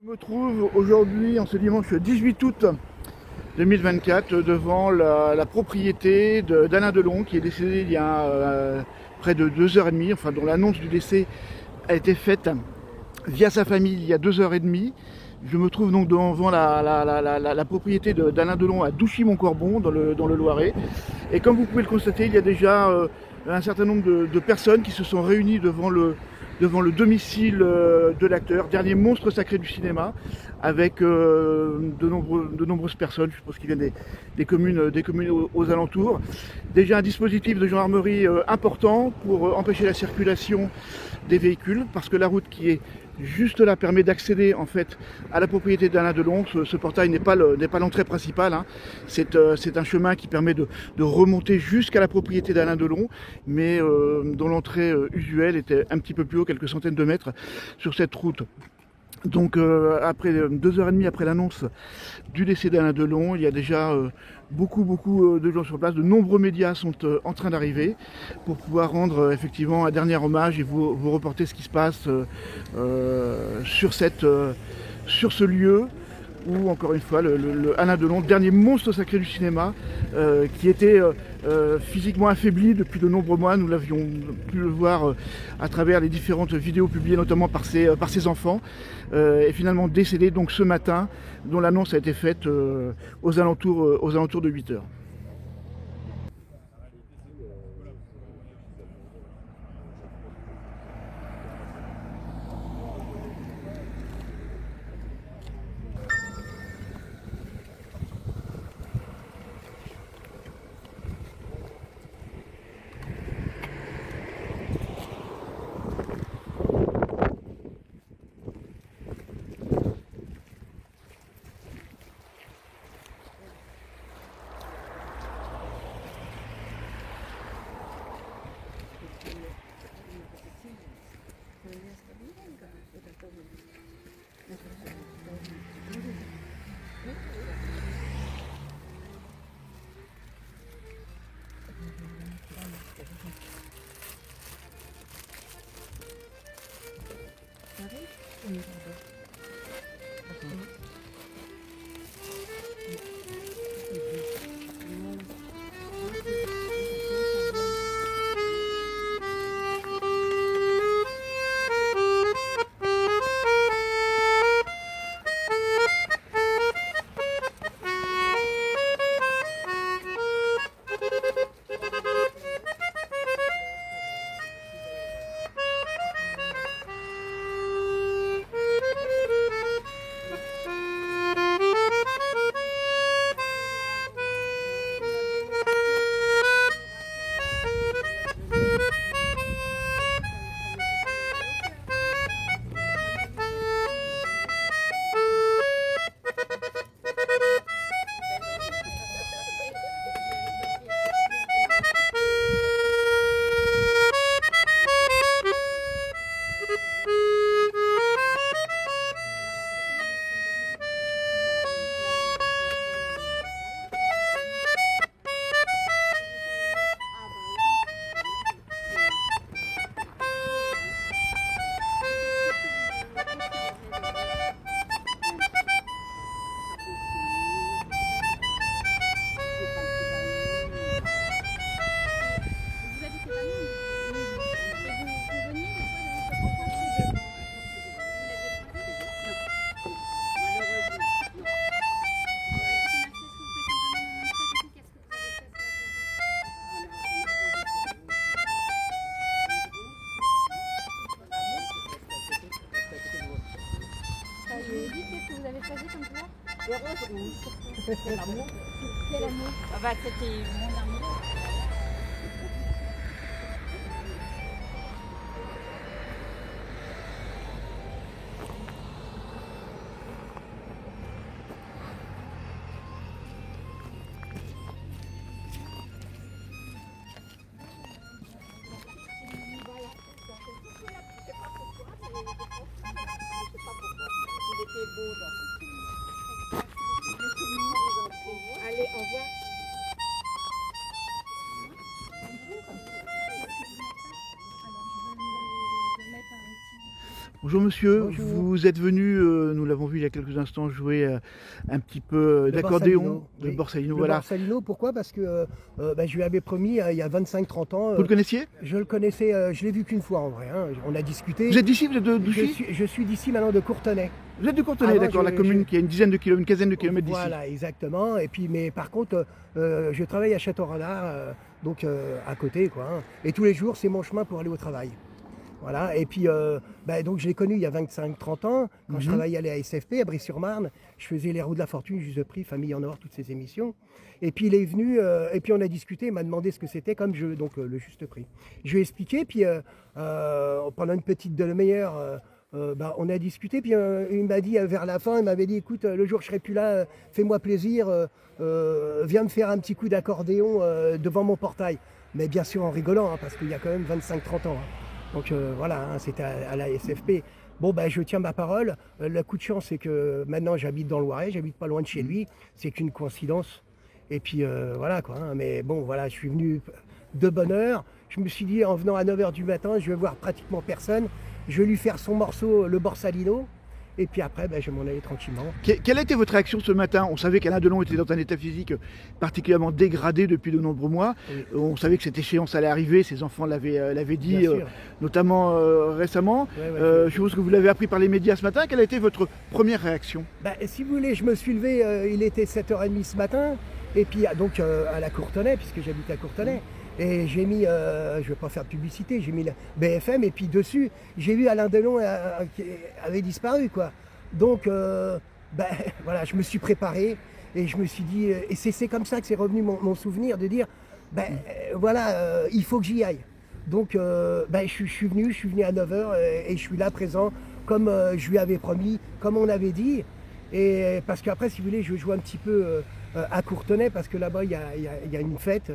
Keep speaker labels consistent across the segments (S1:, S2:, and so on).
S1: Je me trouve aujourd'hui, en ce dimanche 18 août 2024, devant la propriété d'Alain Delon, qui est décédé il y a près de 2h30, enfin dont l'annonce du décès a été faite via sa famille il y a 2h30. Je me trouve donc devant la propriété d'Alain Delon à Douchy-Montcorbon, dans le Loiret. Et comme vous pouvez le constater, il y a déjà un certain nombre de personnes qui se sont réunies devant le domicile de l'acteur, dernier monstre sacré du cinéma, avec de nombreuses personnes, je pense qu'ils viennent des communes aux alentours. Déjà un dispositif de gendarmerie important pour empêcher la circulation des véhicules, parce que la route qui est juste là permet d'accéder en fait à la propriété d'Alain Delon. Ce portail n'est pas l'entrée principale, hein. C'est un chemin qui permet de remonter jusqu'à la propriété d'Alain Delon, mais dont l'entrée usuelle était un petit peu plus haut, quelques centaines de mètres sur cette route. Donc après 2h30 après l'annonce du décès d'Alain Delon, il y a déjà beaucoup de gens sur place. De nombreux médias sont en train d'arriver pour pouvoir rendre effectivement un dernier hommage et vous reporter ce qui se passe sur ce lieu où, encore une fois, le Alain Delon, dernier monstre sacré du cinéma, qui était physiquement affaibli depuis de nombreux mois. Nous l'avions pu le voir à travers les différentes vidéos publiées, notamment par ses enfants, est finalement décédé donc ce matin, dont l'annonce a été faite aux alentours de 8h.
S2: Qu'est-ce que vous avez choisi comme couleur? Le rose rouge. C'est l'amour. Quel amour? Ah bah c'était mon amour. Allez, au revoir.
S1: Bonjour monsieur,
S3: Bonjour.
S1: vous êtes venu, nous l'avons vu il y a quelques instants, jouer un petit peu d'accordéon, de Borsalino.
S3: Le
S1: Voilà.
S3: Borsalino, pourquoi? Parce que je lui avais promis il y a 25-30 ans.
S1: Vous le connaissiez?
S3: Je le connaissais, je l'ai vu qu'une fois en vrai. Hein. On a discuté.
S1: Vous êtes d'ici, vous êtes d'Ouchy?
S3: Je suis d'ici maintenant, de Courtenay.
S1: Vous êtes de Courtenay, d'accord, la commune qui a une dizaine de kilomètres, une quinzaine de kilomètres d'ici.
S3: Voilà, exactement. Et puis, mais par contre, je travaille à Château-Renard, donc à côté, quoi. Hein. Et tous les jours, c'est mon chemin pour aller au travail. Voilà, et puis donc je l'ai connu il y a 25-30 ans, quand je travaillais à la SFP, à Brie-sur-Marne. Je faisais les roues de la fortune, Juste Prix, Famille en or, toutes ces émissions. Et puis il est venu, et puis on a discuté, il m'a demandé ce que c'était comme jeu, donc le Juste Prix. Je lui ai expliqué, puis pendant une petite demi-heure, on a discuté, puis il m'a dit vers la fin, il m'avait dit, écoute, le jour où je serai plus là, fais-moi plaisir, viens me faire un petit coup d'accordéon devant mon portail. Mais bien sûr en rigolant, hein, parce qu'il y a quand même 25-30 ans. Hein. Donc voilà, hein, c'était à la SFP. Bon, je tiens ma parole. Le coup de chance, c'est que maintenant j'habite dans le Loiret, j'habite pas loin de chez lui. C'est qu'une coïncidence. Et puis voilà quoi. Hein. Mais bon, voilà, je suis venu de bonne heure. Je me suis dit, en venant à 9h du matin, je vais voir pratiquement personne. Je vais lui faire son morceau, le Borsalino. Et puis après, je vais m'en aller tranquillement.
S1: Quelle a été votre réaction ce matin? On savait qu'Alain Delon était dans un état physique particulièrement dégradé depuis de nombreux mois. Oui. On savait que cette échéance allait arriver, ses enfants l'avaient dit, notamment récemment. Je suppose que vous l'avez appris par les médias ce matin. Quelle a été votre première réaction?
S3: Si vous voulez, je me suis levé, il était 7h30 ce matin, et puis donc à la Courtenay, puisque j'habite à Courtenay. Et j'ai mis, je ne vais pas faire de publicité, j'ai mis la BFM et puis dessus, j'ai vu Alain Delon qui avait disparu, quoi. Donc, voilà, je me suis préparé et je me suis dit, et c'est comme ça que c'est revenu mon souvenir de dire, voilà, il faut que j'y aille. Donc, je suis venu à 9h et je suis là présent comme je lui avais promis, comme on avait dit. Et parce qu'après, si vous voulez, je joue un petit peu à Courtenay parce que là-bas, il y a une fête.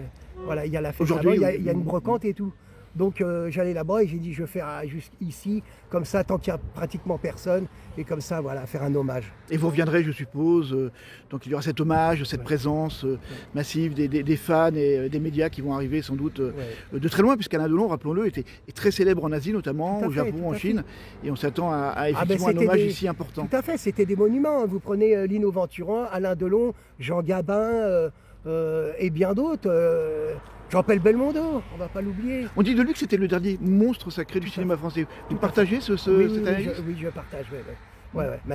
S3: Voilà, il y a la fête là-bas, il y a une brocante et tout. Donc j'allais là-bas et j'ai dit je vais faire juste ici, comme ça, tant qu'il n'y a pratiquement personne, et comme ça, voilà, faire un hommage.
S1: Et vous reviendrez, je suppose, donc il y aura cet hommage, cette présence massive des fans et des médias qui vont arriver sans doute de très loin, puisqu'Alain Delon, rappelons-le, est très célèbre en Asie notamment, au Japon, en Chine, et on s'attend à effectivement un hommage ici important.
S3: Tout à fait, c'était des monuments. Vous prenez Lino Ventura, Alain Delon, Jean Gabin, et bien d'autres. Jean-Paul Belmondo, on ne va pas l'oublier.
S1: On dit de lui que c'était le dernier monstre sacré du cinéma français. Vous partagez cette analyse?
S3: Oui, je partage.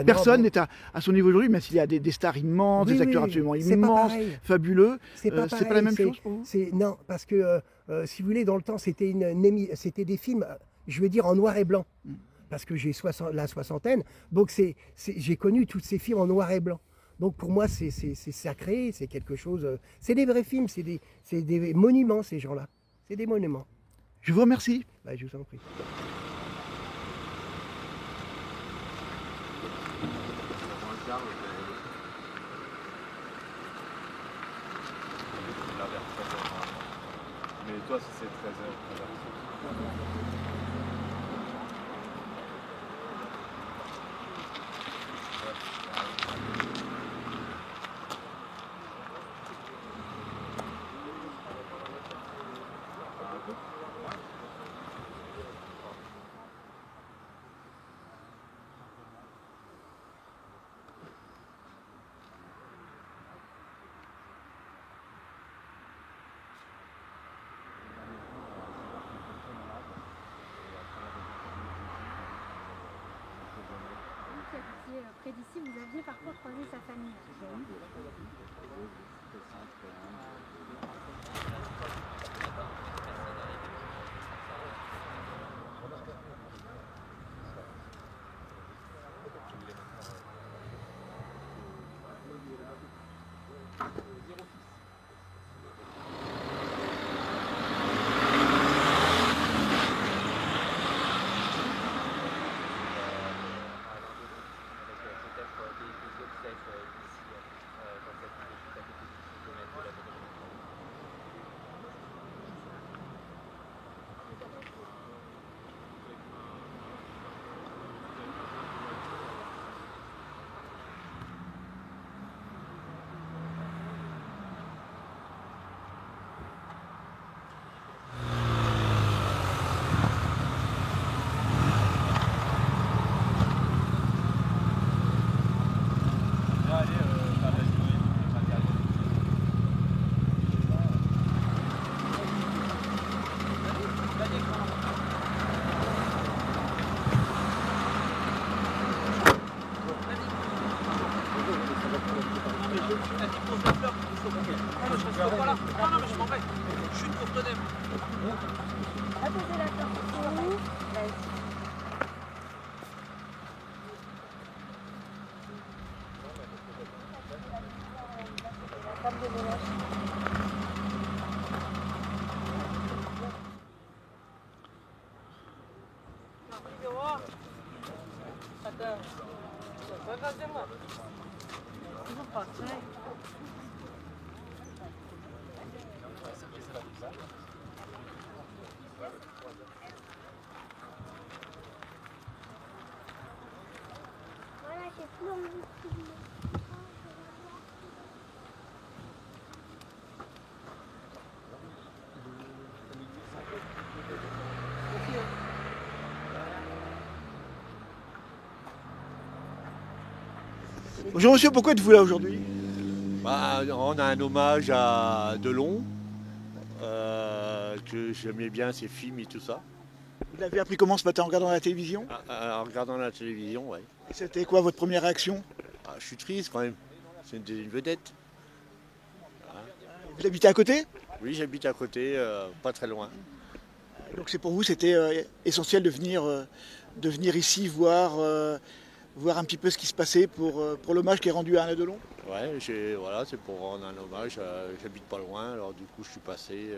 S1: Personne n'est à son niveau aujourd'hui, même s'il y a des stars immenses, des acteurs absolument immenses, fabuleux. C'est pas la même chose pour vous?
S3: Non, parce que si vous voulez, dans le temps, c'était des films, je veux dire, en noir et blanc. Parce que j'ai la soixantaine, donc j'ai connu tous ces films en noir et blanc. Donc pour moi, c'est sacré, c'est quelque chose. C'est des vrais films, c'est des monuments, ces gens-là. C'est des monuments.
S1: Je vous remercie.
S3: Je vous en prie.
S4: Mais toi, si c'est 13h,
S2: près d'ici, vous aviez parfois croisé sa famille. Apposez la carte sur vous. Vas-y. La table de ménage.
S5: Voilà, j'ai plus envie de filmer.
S1: Bonjour monsieur, pourquoi êtes-vous là aujourd'hui?
S6: Bah, on a un hommage à Delon, que j'aimais bien ses films et tout ça.
S1: Vous l'avez appris comment ce matin en regardant la télévision?
S6: En regardant la télévision, ouais.
S1: Et c'était quoi votre première réaction?
S6: Je suis triste quand même, c'est une vedette.
S1: Vous habitez à côté?
S6: Oui, j'habite à côté, pas très loin.
S1: Donc c'est pour vous, c'était essentiel de venir ici voir un petit peu ce qui se passait pour l'hommage qui est rendu à Alain Delon?
S6: Ouais, voilà, c'est pour rendre un hommage, j'habite pas loin, alors du coup je suis passé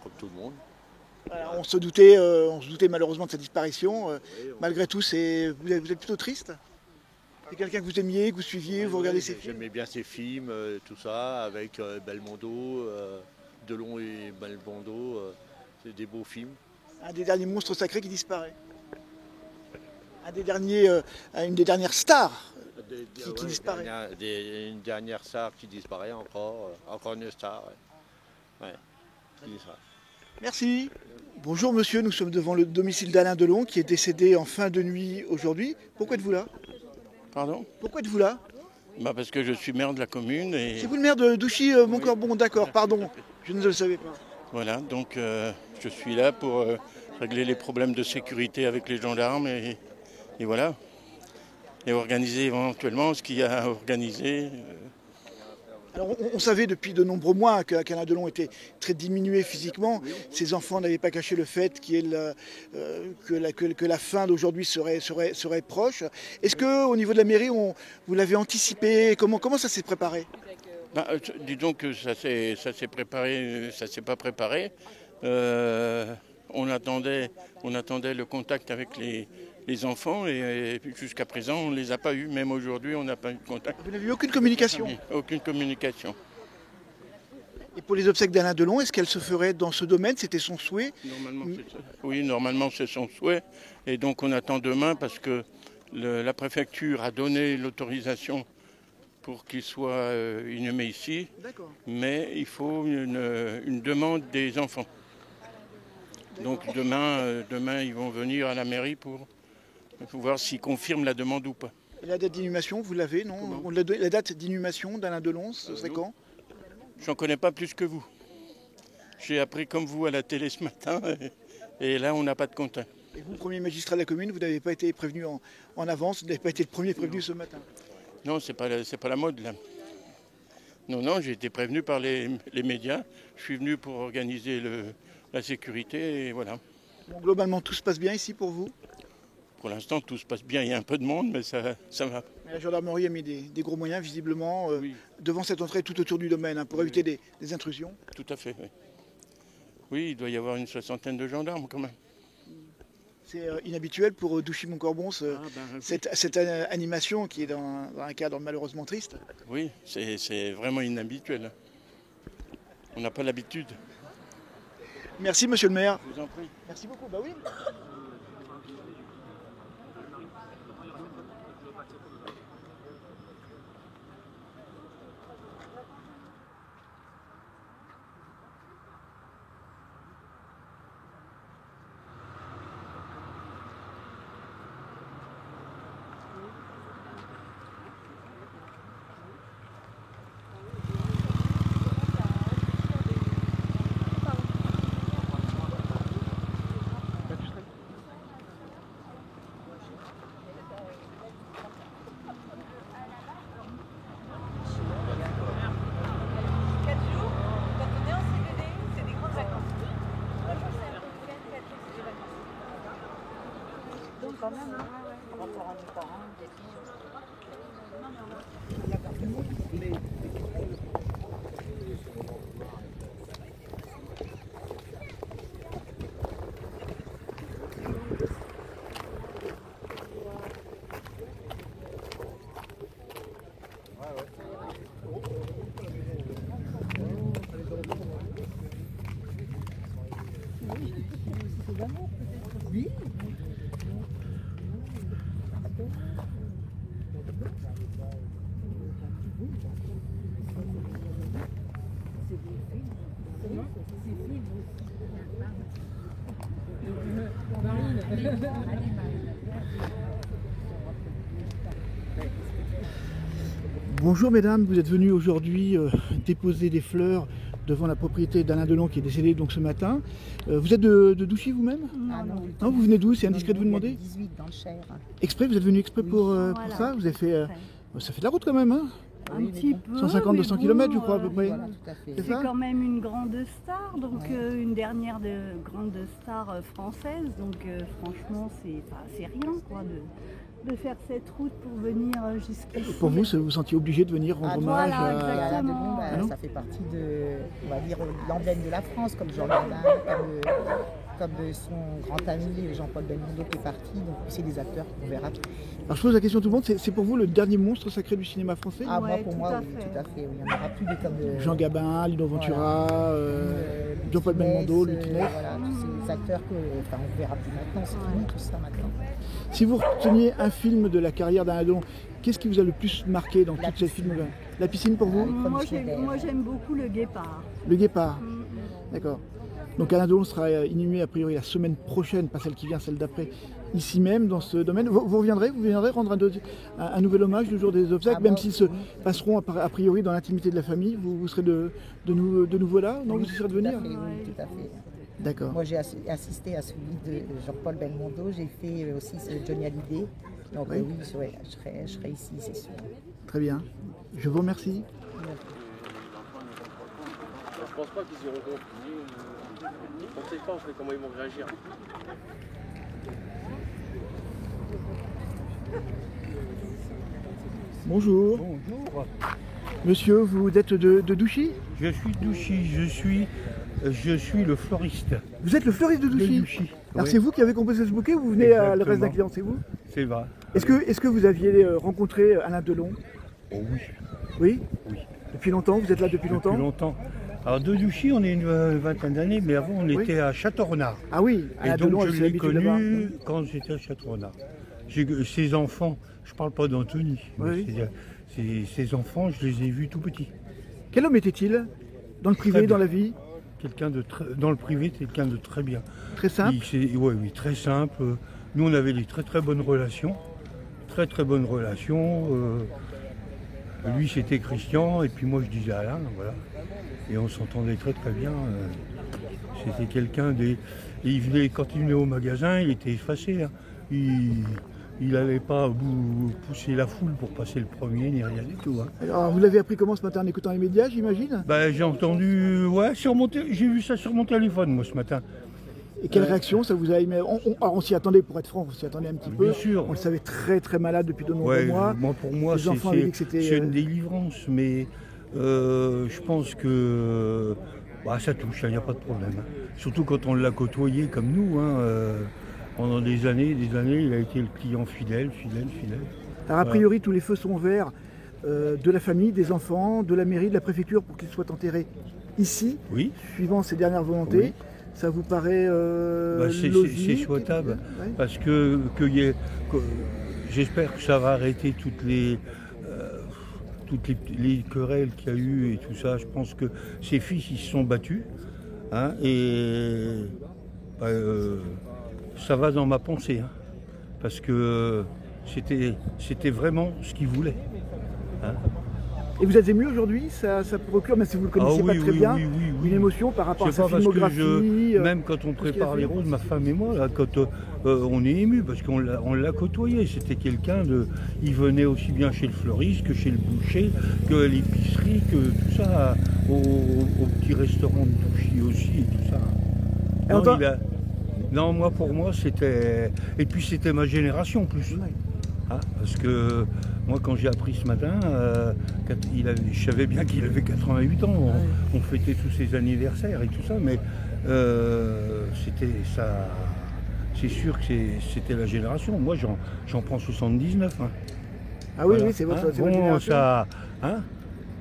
S6: comme tout le monde.
S1: Voilà, on se doutait malheureusement de sa disparition. Malgré tout, vous êtes plutôt triste? C'est quelqu'un que vous aimiez, que vous suiviez, vous regardez ses films?
S6: J'aimais bien ses films, tout ça, avec Belmondo, Delon et Belmondo, c'est des beaux films.
S1: Un des derniers monstres sacrés qui disparaît. Une des dernières stars qui disparaît.
S6: Une dernière star qui disparaît encore une star. Ouais. Qui disparaît.
S1: Merci. Bonjour monsieur, nous sommes devant le domicile d'Alain Delon qui est décédé en fin de nuit aujourd'hui. Pourquoi êtes-vous là?
S7: Pardon?
S1: Pourquoi êtes-vous là?
S7: Parce que je suis maire de la commune et
S1: C'est vous le maire de Douchy-Montcorbon, d'accord, pardon, je ne le savais pas.
S7: voilà, donc je suis là pour régler les problèmes de sécurité avec les gendarmes et voilà. Et organiser éventuellement ce qu'il y a à organiser.
S1: Alors, on savait depuis de nombreux mois qu'Alain Delon était très diminué physiquement. Ses enfants n'avaient pas caché le fait que la fin d'aujourd'hui serait proche. Est-ce qu'au niveau de la mairie, vous l'avez anticipé? Comment ça s'est préparé?
S7: Disons que ça s'est préparé, ça s'est pas préparé. On attendait le contact avec les enfants et jusqu'à présent on ne les a pas eus. Même aujourd'hui on n'a pas eu de contact.
S1: Vous n'avez eu aucune communication?
S7: Aucune communication.
S1: Et pour les obsèques d'Alain Delon, est-ce qu'elles se feraient dans ce domaine? C'était son souhait?
S7: Normalement c'est son souhait. Et donc on attend demain parce que la préfecture a donné l'autorisation pour qu'il soit inhumé ici.
S1: D'accord.
S7: Mais il faut une demande des enfants. Donc demain ils vont venir à la mairie pour voir s'ils confirment la demande ou pas.
S1: Et la date d'inhumation, vous l'avez, non? La date d'inhumation d'Alain Delon, ce serait quand?
S7: J'en connais pas plus que vous. J'ai appris comme vous à la télé ce matin et là on n'a pas de contact.
S1: Et vous, premier magistrat de la commune, vous n'avez pas été prévenu en avance, vous n'avez pas été le premier prévenu ce matin?
S7: Non, c'est pas la mode là. Non, j'ai été prévenu par les médias. Je suis venu pour organiser la sécurité et voilà.
S1: Bon, globalement, tout se passe bien ici pour vous?
S7: Pour l'instant, tout se passe bien. Il y a un peu de monde, mais ça va.
S1: La gendarmerie a mis des gros moyens, visiblement,
S7: Oui.
S1: devant cette entrée tout autour du domaine, pour éviter des intrusions.
S7: Tout à fait, oui. Oui, il doit y avoir une 60aine de gendarmes quand même.
S1: C'est inhabituel pour Douchy-Montcorbon,
S7: Oui.
S1: cette animation qui est dans un cadre malheureusement triste.
S7: Oui, c'est vraiment inhabituel. On n'a pas l'habitude.
S1: Merci, monsieur le maire.
S7: Je vous en prie.
S1: Merci beaucoup. Bah oui.
S2: quand même, hein. Par rapport à mes parents, des filles.
S1: Bonjour mesdames, vous êtes venues aujourd'hui déposer des fleurs devant la propriété d'Alain Delon qui est décédé donc ce matin. Vous êtes de Douchy vous-même?
S8: Ah non,
S1: Non, vous venez d'où? C'est indiscret de vous demander?
S8: 18 dans le Cher.
S1: Exprès, vous êtes venu exprès pour
S8: Voilà.
S1: ça? Vous avez fait, ça fait de la route quand même, hein?
S8: Un petit peu.
S1: 150-200
S8: mais
S1: km
S8: bon,
S1: je crois à peu près.
S8: Voilà, tout à fait.
S1: C'est
S9: C'est
S1: ça?
S9: quand même une grande star, donc une dernière grande star française, donc franchement c'est rien quoi de faire cette route pour venir jusqu'ici.
S1: Pour vous, vous vous sentiez obligé de venir rendre
S8: Ah,
S1: hommage
S9: voilà,
S1: à...
S8: Et Alain Delon, bah,
S1: Ah non
S8: ça fait partie de, on va dire, l'emblème de la France, comme Jean Gabin, comme son grand ami Jean-Paul Belmondo qui est parti. Donc c'est des acteurs qu'on verra.
S1: Alors je pose la question à tout le monde, c'est pour vous le dernier monstre sacré du cinéma français?
S8: Ah,
S9: Ouais,
S8: pour
S9: tout
S8: moi,
S9: à
S8: oui,
S9: fait.
S8: tout à fait. Oui. Il n'y en aura plus des comme
S1: Jean Gabin, Lino Ventura, Jean-Paul
S8: Lutinès,
S1: Belmondo, Lutinès.
S8: voilà, tous ces acteurs on verra plus maintenant, c'est fini tout ça maintenant.
S1: Si vous reteniez un film de la carrière d'Alain Delon, qu'est-ce qui vous a le plus marqué dans
S8: La
S1: tous ces
S8: piscine.
S1: films? La piscine pour vous?
S9: Moi j'aime beaucoup le Guépard.
S1: Le Guépard. D'accord. Donc Alain Delon sera inhumé a priori la semaine prochaine, pas celle qui vient, celle d'après, ici même dans ce domaine. Vous viendrez rendre un nouvel hommage le jour des obsèques,
S8: Ah
S1: même
S8: bon,
S1: s'ils se
S8: oui.
S1: passeront a priori dans l'intimité de la famille, vous serez de nouveau là? Non,
S8: Oui,
S1: vous essaierez de
S8: tout à
S1: venir?
S8: fait, oui, tout à fait.
S1: D'accord.
S8: Moi, j'ai assisté à celui de Jean-Paul Belmondo. J'ai fait aussi Johnny Hallyday. Donc
S1: Oui.
S8: oui, je serai ici, c'est sûr.
S1: Très bien. Je vous remercie.
S10: Je pense pas qu'ils iront continuer. On ne sait pas en fait comment ils vont réagir.
S1: Bonjour.
S11: Bonjour,
S1: Monsieur, vous êtes de Douchy?
S11: je suis Douchy, je suis le floriste
S1: Vous êtes le fleuriste de
S11: de
S1: Douchy?
S11: Douchy.
S1: Alors
S11: Oui,
S1: c'est vous qui avez composé ce bouquet ou vous venez à le reste d'un
S11: Exactement.
S1: client? C'est vous?
S11: c'est vrai.
S1: Est-ce que vous aviez rencontré Alain Delon?
S11: Oh oui,
S1: Oui?
S11: oui.
S1: Depuis longtemps? Vous êtes là depuis longtemps?
S11: Depuis longtemps. Alors de Douchy, on est une vingtaine d'années, mais avant on
S1: Oui.
S11: était à Château-Renard.
S1: Ah oui,
S11: Et
S1: Alain
S11: donc
S1: Delon,
S11: je
S1: c'est
S11: l'ai
S1: l'habitude là-bas.
S11: connu quand j'étais à Château-Renard. Ses enfants, je parle pas d'Anthony, mais
S1: Oui.
S11: ses enfants, je les ai vus tout petits.
S1: Quel homme était-il? Dans le privé,
S11: Très
S1: dans
S11: bien.
S1: la vie?
S11: Dans le privé, quelqu'un de très bien.
S1: Très simple?
S11: Oui, très simple. Nous, on avait des très bonnes relations. Très bonnes relations. Lui, c'était Christian, et puis moi, je disais Alain, voilà. Et on s'entendait très bien. C'était quelqu'un des... Et quand il venait au magasin, il était effacé. Hein. Il n'allait pas pousser la foule pour passer le premier, ni rien du tout. Hein.
S1: Alors vous l'avez appris comment ce matin? En écoutant les médias, j'imagine?
S11: Ben, j'ai entendu... Ouais, j'ai vu ça sur mon téléphone, moi, ce matin.
S1: Et quelle réaction ça vous a émis? On s'y attendait, pour être franc, on s'y attendait un petit peu.
S11: Bien sûr.
S1: On le savait très malade depuis de nombreux
S11: Ouais,
S1: mois.
S11: pour moi,
S1: Les enfants avaient dit que c'était,
S11: c'est une délivrance, mais je pense que ça touche, il n'y a pas de problème. Hein. Surtout quand on l'a côtoyé comme nous, hein, pendant des années, il a été le client fidèle.
S1: Alors a priori, tous les feux sont verts de la famille, des enfants, de la mairie, de la préfecture pour qu'ils soient enterrés ici,
S11: Oui,
S1: suivant ses dernières volontés.
S11: Oui.
S1: Ça vous paraît
S11: c'est
S1: logique?
S11: souhaitable,
S1: Ouais.
S11: parce que j'espère que ça va arrêter toutes les querelles qu'il y a eu et tout ça. Je pense que ses fils, ils se sont battus, hein, et ça va dans ma pensée, hein, parce que c'était vraiment ce qu'il voulait. Hein.
S1: Et vous êtes ému aujourd'hui? Ça procure, même si vous ne le connaissiez pas très bien,
S11: oui.
S1: une émotion par rapport à
S11: C'est
S1: sa
S11: pas parce que
S1: filmographie.
S11: même quand on
S1: tout ce qu'il a
S11: prépare
S1: fait.
S11: les roses, ma femme et moi, là, quand on est ému parce qu'on l'a côtoyé. C'était quelqu'un de. Il venait aussi bien chez le fleuriste que chez le boucher, que à l'épicerie, que tout ça, au petit restaurant de Douchy aussi et tout ça.
S1: Alors,
S11: Non, Non, moi, pour moi, c'était... Et puis, c'était ma génération, en plus. Hein, parce que moi, quand j'ai appris ce matin, je savais bien qu'il avait 88 ans. On fêtait tous ses anniversaires et tout ça, mais c'était ça... C'est sûr que c'était la génération. Moi, j'en prends 79. Hein.
S1: Ah oui,
S11: Voilà.
S1: oui, c'est votre,
S11: Hein,
S1: c'est votre
S11: bon,
S1: génération.
S11: ça... Hein,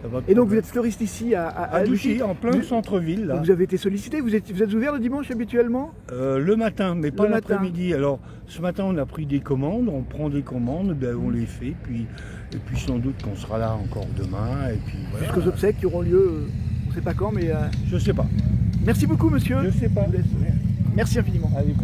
S11: ça va
S1: Et donc vous êtes fleuriste ici à
S11: Douchy, en plein centre-ville. Là.
S1: Vous avez été sollicité, vous êtes ouvert le dimanche habituellement?
S11: Le matin, mais pas
S1: Le matin.
S11: l'après-midi. Alors ce matin on a pris des commandes, on prend des commandes, ben, on les fait, et puis sans doute qu'on sera là encore demain. Et puis voilà.
S1: Jusqu'aux obsèques qui auront lieu, on ne sait pas quand, mais...
S11: Je sais pas.
S1: Merci beaucoup monsieur.
S11: Je sais pas.
S1: Merci infiniment.
S11: Allez,